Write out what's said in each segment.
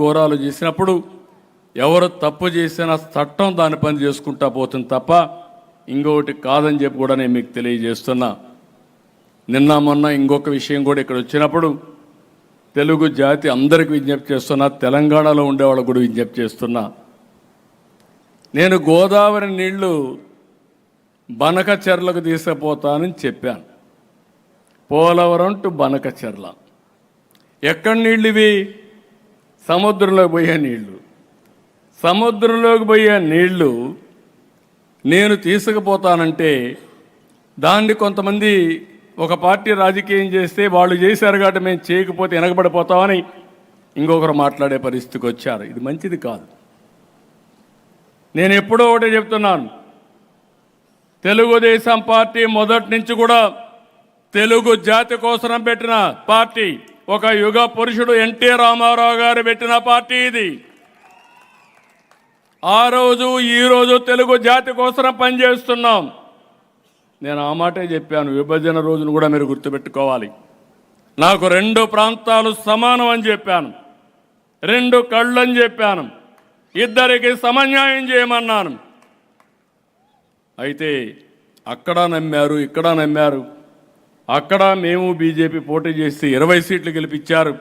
ఘోరాలు చేసినప్పుడు ఎవరు తప్పు చేసినా చట్టం దాని పని చేసుకుంటా పోతుంది తప్ప ఇంకొకటి కాదని చెప్పి కూడా నేను మీకు తెలియజేస్తున్నా. నిన్న మొన్న ఇంకొక విషయం కూడా ఇక్కడ వచ్చినప్పుడు తెలుగు జాతి అందరికీ విజ్ఞప్తి చేస్తున్నా, తెలంగాణలో ఉండేవాళ్ళకు కూడా విజ్ఞప్తి చేస్తున్నా. నేను గోదావరి నీళ్లు బనకచెర్లకు తీసుకుపోతానని చెప్పాను. పోలవరం టు బనకచెర్ల. ఎక్కడి నీళ్ళు ఇవి? సముద్రంలోకి పోయే నీళ్లు. సముద్రంలోకి పోయే నీళ్లు నేను తీసుకుపోతానంటే దాన్ని కొంతమంది ఒక పార్టీ రాజకీయం చేస్తే వాళ్ళు చేశారు కాబట్టి మేము చేయకపోతే వెనకబడిపోతామని ఇంకొకరు మాట్లాడే పరిస్థితికి వచ్చారు. ఇది మంచిది కాదు. నేను ఎప్పుడో ఒకటే చెప్తున్నాను, తెలుగుదేశం పార్టీ మొదటి నుంచి కూడా తెలుగు జాతి కోసం పెట్టిన పార్టీ. ఒక యుగ పురుషుడు ఎన్టీ రామారావు గారు పెట్టిన పార్టీ ఇది. ఆ రోజు ఈ రోజు తెలుగు జాతి కోసం పనిచేస్తున్నాం. నేను ఆ మాటే చెప్పాను. విభజన రోజును కూడా మీరు గుర్తుపెట్టుకోవాలి. నాకు 2 ప్రాంతాలు సమానం అని చెప్పాను, 2 కళ్ళు అని చెప్పాను, ఇద్దరికి సమన్యాయం చేయమన్నాను. అయితే అక్కడ నమ్మారు, ఇక్కడ నమ్మారు. అక్కడ మేము బీజేపీ పోటీ చేసి 20 సీట్లు గెలిపించారు,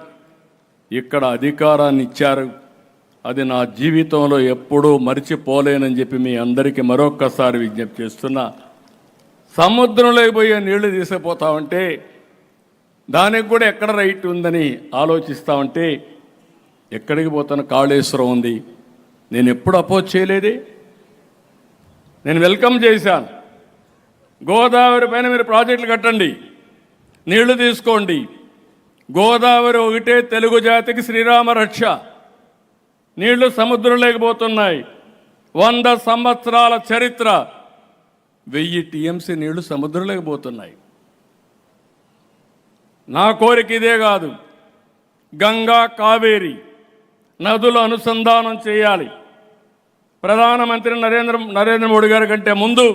ఇక్కడ అధికారాన్ని ఇచ్చారు. అది నా జీవితంలో ఎప్పుడూ మర్చిపోలేనని చెప్పి మీ అందరికీ మరొక్కసారి విజ్ఞప్తి చేస్తున్నా. సముద్రంలోకి పోయే నీళ్లు తీసుకుపోతామంటే దానికి కూడా ఎక్కడ రైట్ ఉందని ఆలోచిస్తామంటే ఎక్కడికి పోతాను? కాళేశ్వరం ఉంది. నేను ఎప్పుడు అపోజ్ చేయలేదే. నేను వెల్కమ్ చేశాను. గోదావరి పైన మీరు ప్రాజెక్టులు కట్టండి, నీళ్లు తీసుకోండి. గోదావరి ఒకటే తెలుగు జాతికి శ్రీరామ రక్ష. నీళ్లు సముద్రంలోకి పోతున్నాయి. 100 సంవత్సరాల చరిత్ర, 1000 టీఎంసీ నీళ్లు సముద్రంలోకి పోతున్నాయి. నా కోరిక ఇదే కాదు, గంగా కావేరి నదుల అనుసంధానం చేయాలి. ప్రధానమంత్రి నరేంద్ర మోడీ గారి కంటే ముందు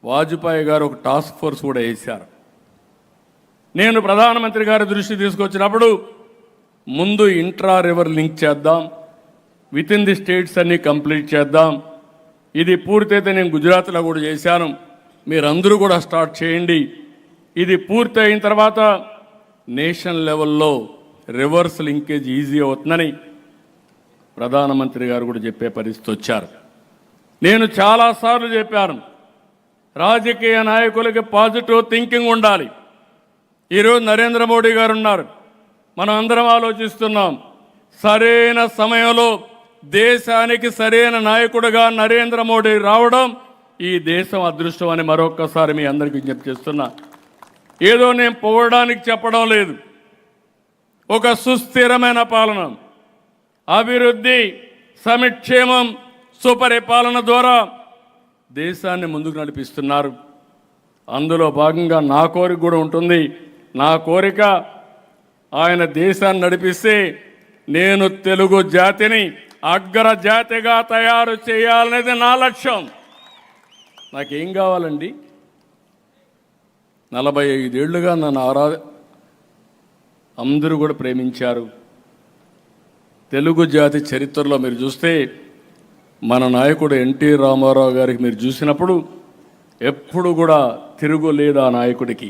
వాజ్పేయి గారు ఒక టాస్క్ ఫోర్స్ కూడా వేశారు. నేను ప్రధానమంత్రి గారి దృష్టి తీసుకొచ్చినప్పుడు ముందు ఇంట్రా రివర్ లింక్ చేద్దాం, విత్ ఇన్ ది స్టేట్స్ అన్నీ కంప్లీట్ చేద్దాం. ఇది పూర్తయితే నేను గుజరాత్లో కూడా చేశాను, మీరందరూ కూడా స్టార్ట్ చేయండి. ఇది పూర్తి అయిన తర్వాత నేషనల్ లెవెల్లో రివర్స్ లింకేజ్ ఈజీ అవుతుందని ప్రధానమంత్రి గారు కూడా చెప్పే పరిస్థితి వచ్చారు. నేను చాలాసార్లు చెప్పాను, రాజకీయ నాయకులకి పాజిటివ్ థింకింగ్ ఉండాలి. ఈరోజు నరేంద్ర మోడీ గారు ఉన్నారు, మనం అందరం ఆలోచిస్తున్నాం. సరైన సమయంలో దేశానికి సరైన నాయకుడిగా నరేంద్ర మోడీ రావడం ఈ దేశం అదృష్టం అని మరొక్కసారి మీ అందరికీ విజ్ఞప్తి చేస్తున్నా. ఏదో నేను పొగడడానికి చెప్పడం లేదు. ఒక సుస్థిరమైన పాలన, అభివృద్ధి, సంక్షేమం, సుపరిపాలన ద్వారా దేశాన్ని ముందుకు నడిపిస్తున్నారు. అందులో భాగంగా నా కోరిక కూడా ఉంటుంది. నా కోరిక ఆయన దేశాన్ని నడిపిస్తే నేను తెలుగు జాతిని అగ్ర జాతిగా తయారు చేయాలనేది నా లక్ష్యం. నాకేం కావాలండి? 45 ఏళ్లుగా నన్ను అందరూ కూడా ప్రేమించారు. తెలుగు జాతి చరిత్రలో మీరు చూస్తే మన నాయకుడు ఎన్టీ రామారావు గారికి మీరు చూసినప్పుడు ఎప్పుడు కూడా తిరుగులేదు ఆ నాయకుడికి.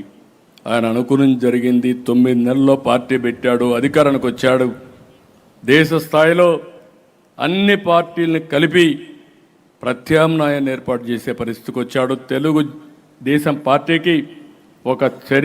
ఆయన అనుకుని జరిగింది. 9 నెలల్లో పార్టీ పెట్టాడు, అధికారానికి వచ్చాడు. దేశ స్థాయిలో అన్ని పార్టీలను కలిపి ప్రత్యామ్నాయాన్ని ఏర్పాటు చేసే పరిస్థితికి వచ్చాడు. తెలుగు దేశం పార్టీకి ఒక